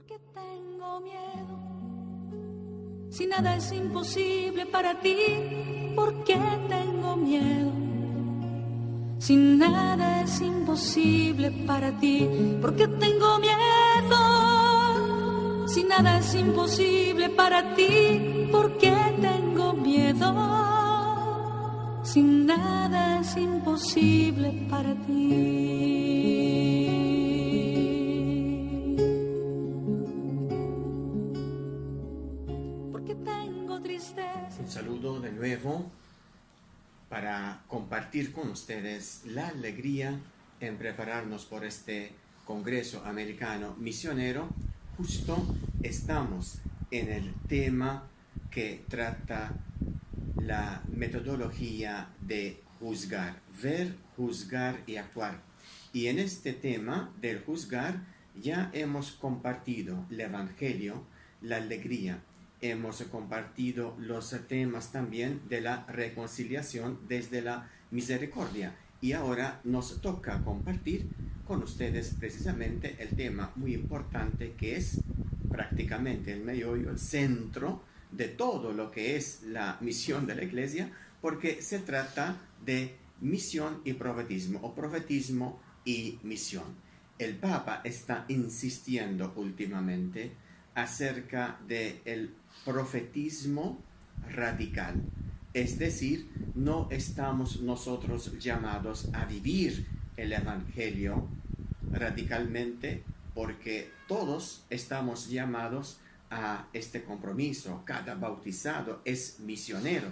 Porque tengo miedo. Si nada es imposible para ti, ¿por qué tengo miedo? Si nada es imposible para ti, ¿por qué tengo miedo? Si nada es imposible para ti, ¿por qué tengo miedo? Si nada es imposible para ti. Un saludo de nuevo para compartir con ustedes la alegría en prepararnos por este Congreso Americano Misionero. Justo estamos en el tema que trata la metodología de juzgar, ver, juzgar y actuar. Y en este tema del juzgar ya hemos compartido el Evangelio, la alegría. Hemos compartido los temas también de la reconciliación desde la misericordia. Y ahora nos toca compartir con ustedes precisamente el tema muy importante que es prácticamente el meollo, el centro de todo lo que es la misión de la Iglesia, porque se trata de misión y profetismo, o profetismo y misión. El Papa está insistiendo últimamente acerca del profetismo radical. Es decir, no estamos nosotros llamados a vivir el Evangelio radicalmente, porque todos estamos llamados a este compromiso. Cada bautizado es misionero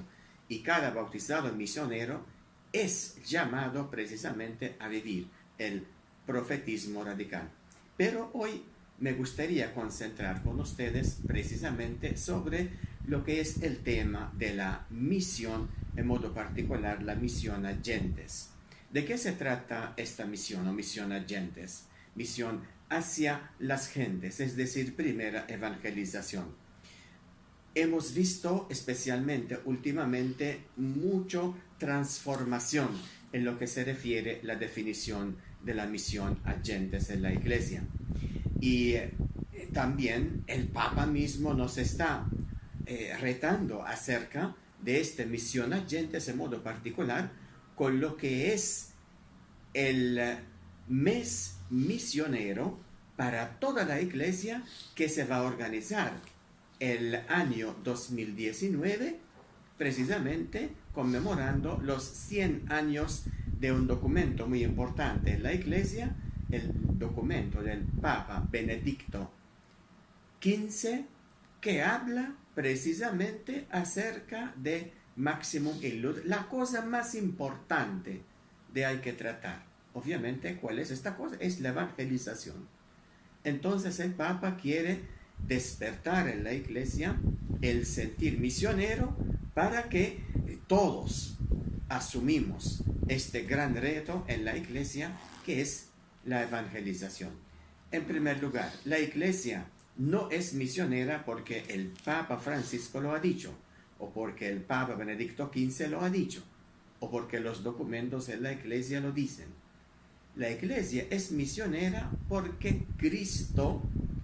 y cada bautizado misionero es llamado precisamente a vivir el profetismo radical. Pero hoy me gustaría concentrar con ustedes precisamente sobre lo que es el tema de la misión, en modo particular la misión a gentes. ¿De qué se trata esta misión o misión a gentes? Misión hacia las gentes, es decir, primera evangelización. Hemos visto especialmente últimamente mucha transformación en lo que se refiere a la definición de la misión a gentes en la Iglesia. Y también el Papa mismo nos está retando acerca de esta misión a gentes en modo particular con lo que es el mes misionero para toda la Iglesia que se va a organizar el año 2019, precisamente conmemorando los 100 años de un documento muy importante en la Iglesia, el documento del Papa Benedicto XV, que habla precisamente acerca de Maximum Illud, la cosa más importante de hay que tratar. Obviamente, ¿cuál es esta cosa? Es la evangelización. Entonces el Papa quiere despertar en la Iglesia el sentir misionero para que todos asumimos este gran reto en la Iglesia, que es la evangelización. En primer lugar, la Iglesia no es misionera porque el Papa Francisco lo ha dicho, o porque el Papa Benedicto XV lo ha dicho, o porque los documentos de la Iglesia lo dicen. La Iglesia es misionera porque Cristo,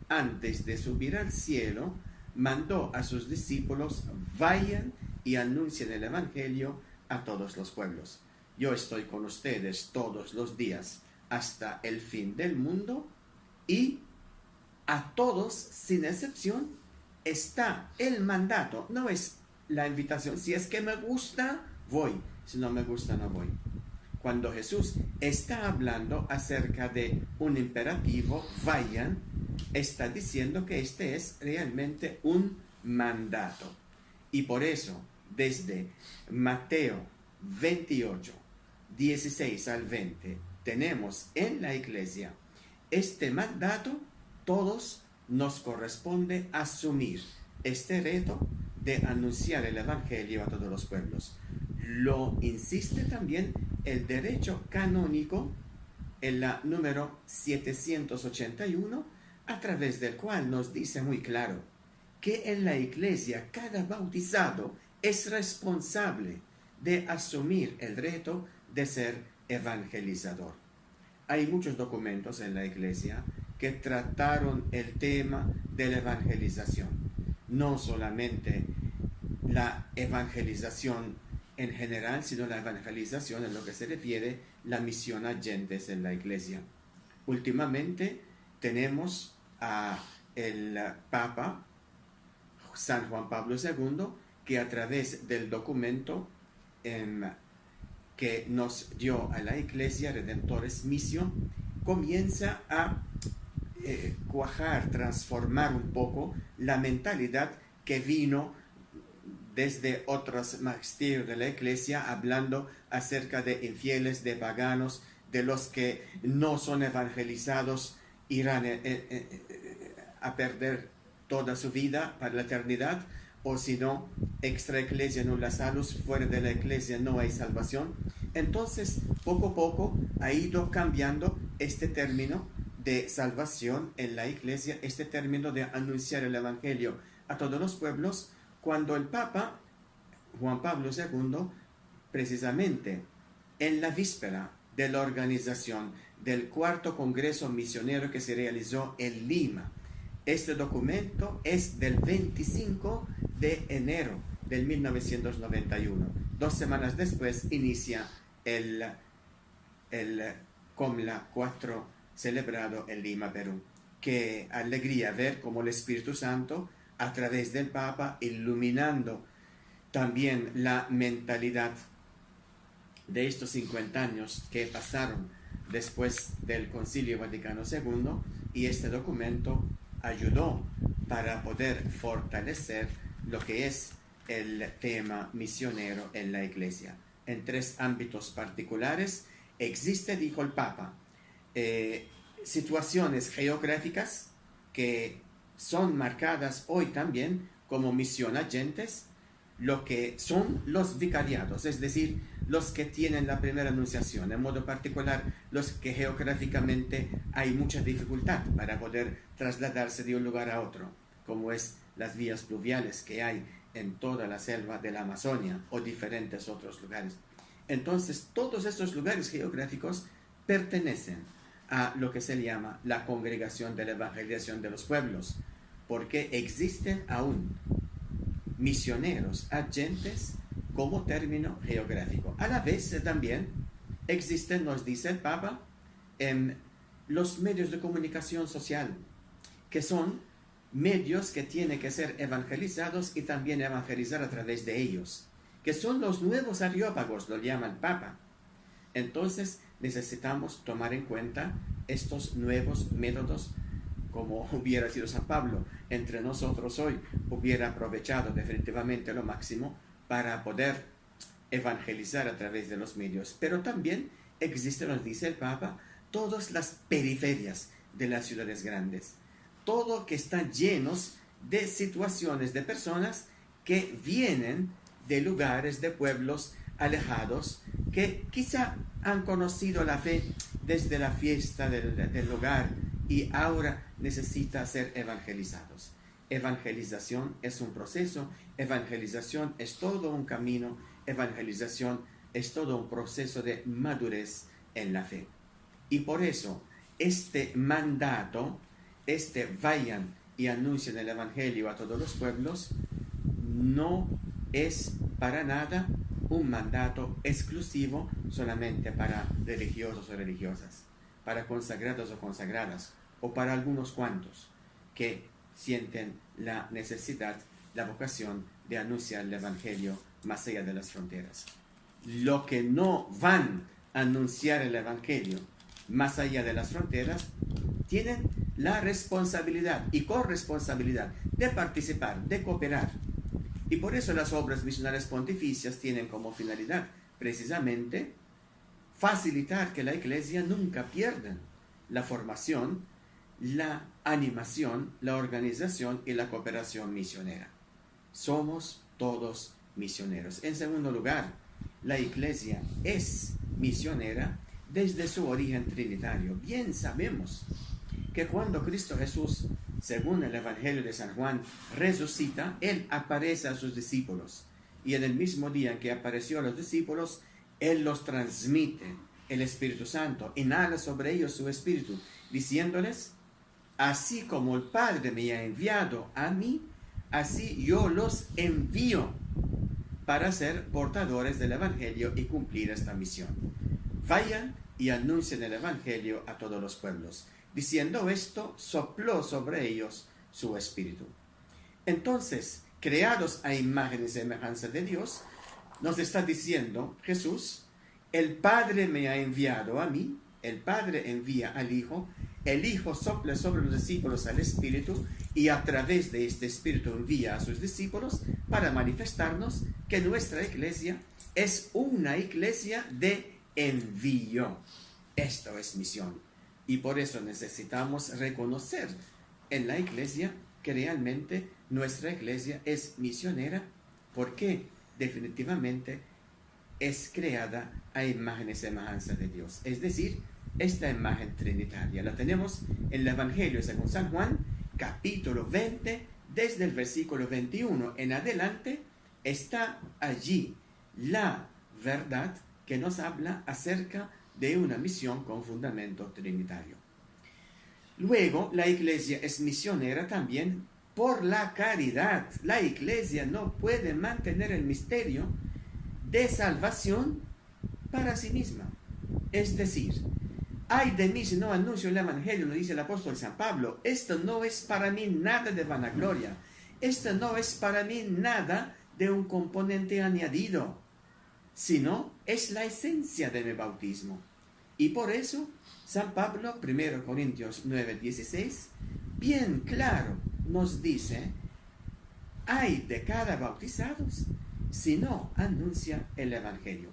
antes de subir al cielo, mandó a sus discípulos: vayan y anuncien el Evangelio a todos los pueblos. Yo estoy con ustedes todos los días hasta el fin del mundo, y a todos, sin excepción, está el mandato. No es la invitación. Si es que me gusta, voy. Si no me gusta, no voy. Cuando Jesús está hablando acerca de un imperativo, vayan, está diciendo que este es realmente un mandato. Y por eso, desde Mateo 28, 16 al 20, tenemos en la Iglesia este mandato. Todos nos corresponde asumir este reto de anunciar el Evangelio a todos los pueblos. Lo insiste también el derecho canónico en la número 781, a través del cual nos dice muy claro que en la Iglesia cada bautizado es responsable de asumir el reto de ser evangelizador. Hay muchos documentos en la Iglesia que trataron el tema de la evangelización. No solamente la evangelización en general, sino la evangelización en lo que se refiere la misión a gentes en la iglesia. Últimamente tenemos a el Papa San Juan Pablo II, que a través del documento que nos dio a la Iglesia Redemptoris Missio, comienza a cuajar, transformar un poco la mentalidad que vino desde otros magisterios de la Iglesia, hablando acerca de infieles, de paganos, de los que no son evangelizados, irán a perder toda su vida para la eternidad, o si no, extra ecclesia nulla salus, fuera de la iglesia no hay salvación. Entonces, poco a poco ha ido cambiando este término de salvación en la iglesia, este término de anunciar el evangelio a todos los pueblos, cuando el Papa Juan Pablo II, precisamente en la víspera de la organización del cuarto Congreso Misionero que se realizó en Lima. Este documento es del 25 de enero del 1991. 2 semanas después inicia el Comla 4 celebrado en Lima, Perú. Qué alegría ver cómo el Espíritu Santo, a través del Papa, iluminando también la mentalidad de estos 50 años que pasaron después del Concilio Vaticano II, y este documento ayudó para poder fortalecer lo que es el tema misionero en la iglesia. En 3 ámbitos particulares existe, dijo el Papa, situaciones geográficas que son marcadas hoy también como misión a gentes, lo que son los vicariados, es decir, los que tienen la primera anunciación, en modo particular los que geográficamente hay mucha dificultad para poder trasladarse de un lugar a otro, como es las vías fluviales que hay en toda la selva de la Amazonia o diferentes otros lugares. Entonces, todos estos lugares geográficos pertenecen a lo que se llama la congregación de la evangelización de los pueblos, porque existen aún misioneros agentes como término geográfico. A la vez también existen, nos dice el Papa, los medios de comunicación social, que son medios que tienen que ser evangelizados y también evangelizar a través de ellos, que son los nuevos areópagos, lo llama el Papa. Entonces necesitamos tomar en cuenta estos nuevos métodos, como hubiera sido San Pablo entre nosotros hoy, hubiera aprovechado definitivamente lo máximo para poder evangelizar a través de los medios. Pero también existen, nos dice el Papa, todas las periferias de las ciudades grandes, todo que están llenos de situaciones de personas que vienen de lugares, de pueblos alejados, que quizá han conocido la fe desde la fiesta del hogar y ahora necesitan ser evangelizados. Evangelización es un proceso, evangelización es todo un camino, evangelización es todo un proceso de madurez en la fe. Y por eso este mandato, vayan y anuncien el evangelio a todos los pueblos, no es para nada un mandato exclusivo solamente para religiosos o religiosas, para consagrados o consagradas, o para algunos cuantos que sienten la necesidad, la vocación de anunciar el evangelio más allá de las fronteras. Los que no van a anunciar el evangelio más allá de las fronteras tienen la responsabilidad y corresponsabilidad de participar, de cooperar. Y por eso las obras misionales pontificias tienen como finalidad precisamente facilitar que la Iglesia nunca pierda la formación, la animación, la organización y la cooperación misionera. Somos todos misioneros. En segundo lugar, la Iglesia es misionera desde su origen trinitario. Bien sabemos que cuando Cristo Jesús, según el Evangelio de San Juan, resucita, Él aparece a sus discípulos. Y en el mismo día en que apareció a los discípulos, Él los transmite el Espíritu Santo, inhala sobre ellos su Espíritu, diciéndoles así como el Padre me ha enviado a mí, así yo los envío para ser portadores del Evangelio y cumplir esta misión. Vayan y anuncien el Evangelio a todos los pueblos. Diciendo esto, sopló sobre ellos su espíritu. Entonces, creados a imagen y semejanza de Dios, nos está diciendo Jesús, el Padre me ha enviado a mí, el Padre envía al Hijo, el Hijo sopla sobre los discípulos al Espíritu y a través de este Espíritu envía a sus discípulos para manifestarnos que nuestra iglesia es una iglesia de envío. Esto es misión. Y por eso necesitamos reconocer en la iglesia que realmente nuestra iglesia es misionera, porque definitivamente es creada a imagen y semejanza de Dios. Es decir, esta imagen trinitaria la tenemos en el Evangelio según San Juan, capítulo 20, desde el versículo 21 en adelante, está allí la verdad que nos habla acerca de una misión con fundamento trinitario. Luego, la iglesia es misionera también por la caridad. La iglesia no puede mantener el misterio de salvación para sí misma. Es decir, ay de mí si no anuncio el Evangelio, lo dice el apóstol San Pablo. Esto no es para mí nada de vanagloria. Esto no es para mí nada de un componente añadido, sino es la esencia de mi bautismo. Y por eso, San Pablo, 1 Corintios 9:16, bien claro nos dice, ay de cada bautizado si no anuncia el Evangelio.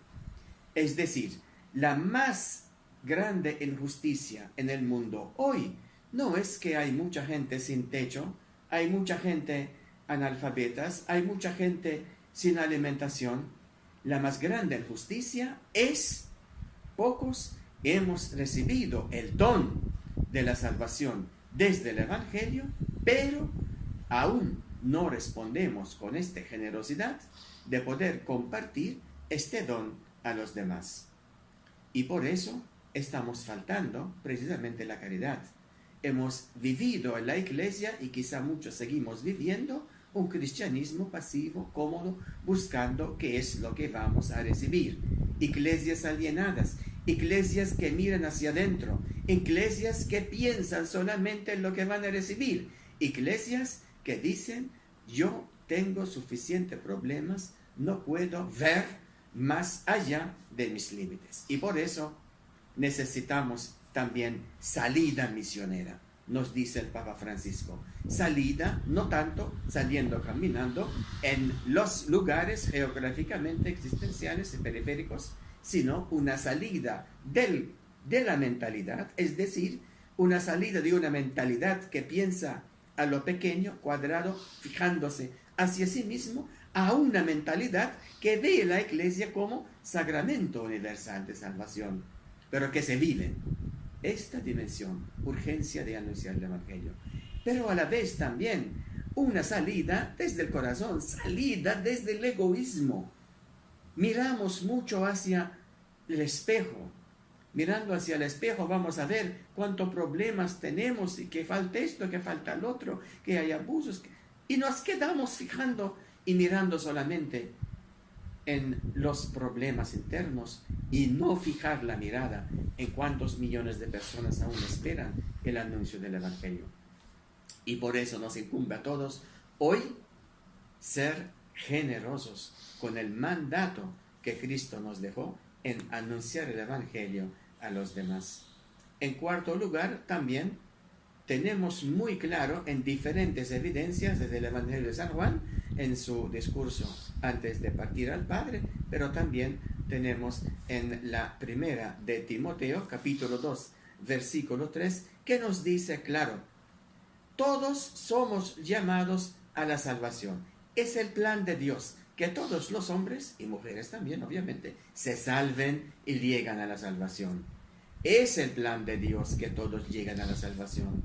Es decir, la más grande injusticia en el mundo hoy no es que hay mucha gente sin techo, hay mucha gente analfabetas, hay mucha gente sin alimentación. La más grande injusticia es pocos hemos recibido el don de la salvación desde el Evangelio, pero aún no respondemos con esta generosidad de poder compartir este don a los demás. Y por eso estamos faltando precisamente la caridad. Hemos vivido en la iglesia, y quizá muchos seguimos viviendo, un cristianismo pasivo, cómodo, buscando qué es lo que vamos a recibir. Iglesias alienadas, iglesias que miran hacia adentro, iglesias que piensan solamente en lo que van a recibir, iglesias que dicen, yo tengo suficientes problemas, no puedo ver más allá de mis límites. Y por eso necesitamos también salida misionera, nos dice el Papa Francisco. Salida, no tanto saliendo caminando en los lugares geográficamente existenciales y periféricos, sino una salida de la mentalidad, es decir, una salida de una mentalidad que piensa a lo pequeño, cuadrado, fijándose hacia sí mismo, a una mentalidad que ve la iglesia como sacramento universal de salvación, pero que se vive esta dimensión, urgencia de anunciar el Evangelio, pero a la vez también una salida desde el corazón, salida desde el egoísmo. Miramos mucho hacia el espejo. Mirando hacia el espejo vamos a ver cuántos problemas tenemos y que falta esto, que falta el otro, que hay abusos. Y nos quedamos fijando y mirando solamente en los problemas internos y no fijar la mirada en cuántos millones de personas aún esperan el anuncio del Evangelio. Y por eso nos incumbe a todos hoy ser generosos con el mandato que Cristo nos dejó en anunciar el Evangelio a los demás. En cuarto lugar, también tenemos muy claro en diferentes evidencias desde el Evangelio de San Juan, en su discurso antes de partir al Padre, pero también tenemos en la primera de Timoteo, capítulo 2, versículo 3, que nos dice claro, todos somos llamados a la salvación. Es el plan de Dios que todos los hombres y mujeres también, obviamente, se salven y llegan a la salvación. Es el plan de Dios que todos lleguen a la salvación.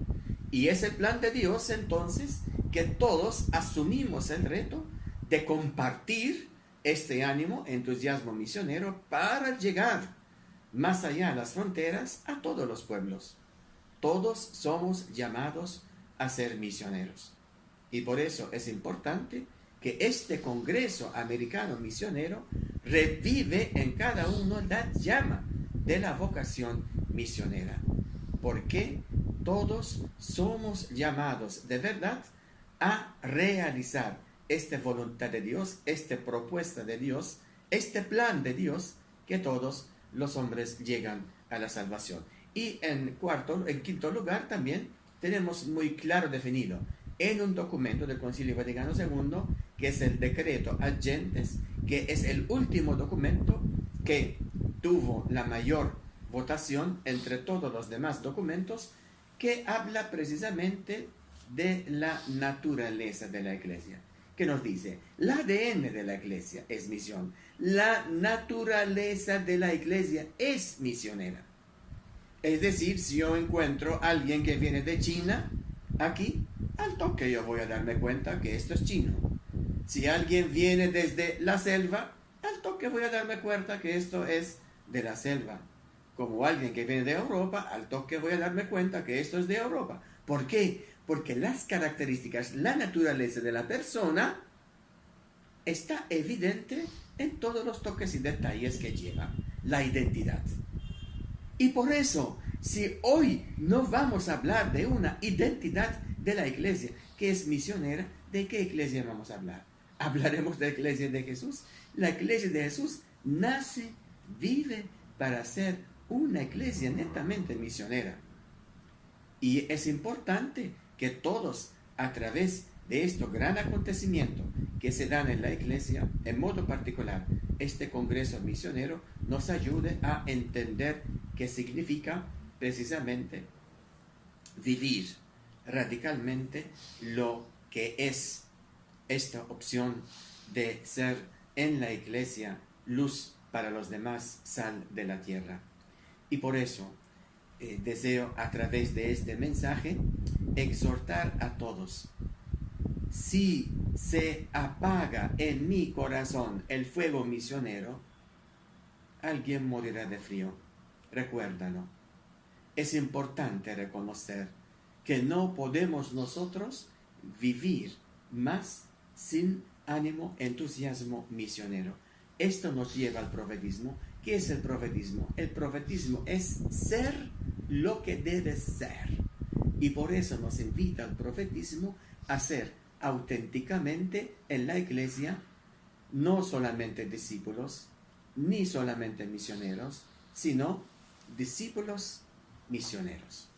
Y es el plan de Dios, entonces, que todos asumimos el reto de compartir este ánimo, entusiasmo misionero para llegar más allá de las fronteras a todos los pueblos. todos somos llamados a ser misioneros. Y por eso es importante que este Congreso Americano Misionero revive en cada uno la llama de la vocación misionera. Porque todos somos llamados de verdad a realizar esta voluntad de Dios, esta propuesta de Dios, este plan de Dios, que todos los hombres llegan a la salvación. Y en quinto lugar también tenemos muy claro definido en un documento del Concilio Vaticano II, que es el Decreto Ad Gentes, que es el último documento que tuvo la mayor votación entre todos los demás documentos, que habla precisamente de la naturaleza de la Iglesia, que nos dice, el ADN de la Iglesia es misión, la naturaleza de la Iglesia es misionera. Es decir, si yo encuentro a alguien que viene de China, aquí, al toque yo voy a darme cuenta que esto es chino. Si alguien viene desde la selva, al toque voy a darme cuenta que esto es de la selva. Como alguien que viene de Europa, al toque voy a darme cuenta que esto es de Europa. ¿Por qué? Porque las características, la naturaleza de la persona está evidente en todos los toques y detalles que lleva la identidad. Y por eso, si hoy no vamos a hablar de una identidad de la Iglesia que es misionera, ¿de qué Iglesia vamos a hablar? ¿Hablaremos de la Iglesia de Jesús? La Iglesia de Jesús nace, vive para ser una Iglesia netamente misionera. Y es importante que todos, a través de este gran acontecimiento que se dan en la Iglesia, en modo particular, este Congreso Misionero, nos ayude a entender qué significa precisamente vivir radicalmente lo que es esta opción de ser en la Iglesia luz para los demás, sal de la tierra. Y por eso deseo a través de este mensaje exhortar a todos. Si se apaga en mi corazón el fuego misionero, alguien morirá de frío. Recuérdalo. Es importante reconocer que no podemos nosotros vivir más sin ánimo, entusiasmo misionero. Esto nos lleva al profetismo. ¿Qué es el profetismo? El profetismo es ser lo que debe ser. Y por eso nos invita al profetismo a ser auténticamente en la Iglesia no solamente discípulos, ni solamente misioneros, sino discípulos misioneros.